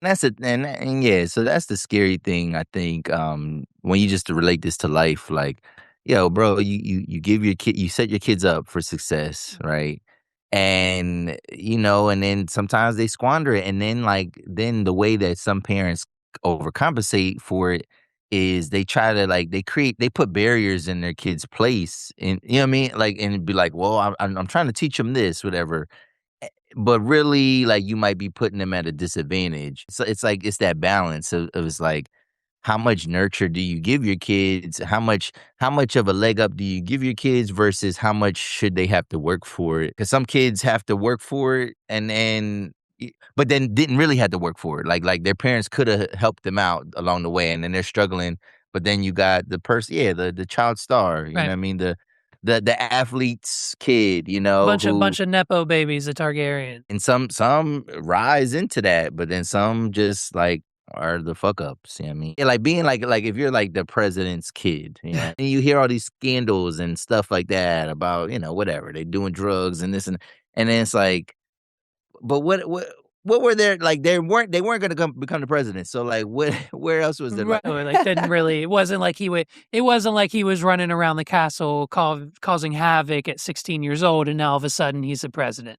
Yeah, so that's the scary thing, I think, when you just relate this to life, like, yo, bro, you give your kid you set your kids up for success, right? And, and then sometimes they squander it, and then, then the way that some parents overcompensate for it is they try to, they put barriers in their kids' place, and you know what I mean? Like, and be like, "Well, I'm trying to teach them this, whatever." But really, like, you might be putting them at a disadvantage. So it's like it's that balance of it's like, how much nurture do you give your kids? How much of a leg up do you give your kids versus how much should they have to work for it? Because some kids have to work for it but then didn't really have to work for it. Like their parents could have helped them out along the way, and then they're struggling. But then you got the person, yeah, the child star. You know Right. what I mean? The athlete's kid. Bunch Who of nepo babies, the Targaryen. and some rise into that, but then some just, like, are the fuck ups, you know what I mean? Yeah, like, being like if you're, like, the president's kid, and you hear all these scandals and stuff like that about, whatever, they doing drugs and this and then it's like, but what were their like, they weren't gonna become the president, so, like, what where else was there, Right. like Or, like, didn't really it wasn't like he was running around the castle causing havoc at 16 years old, and now all of a sudden he's the president.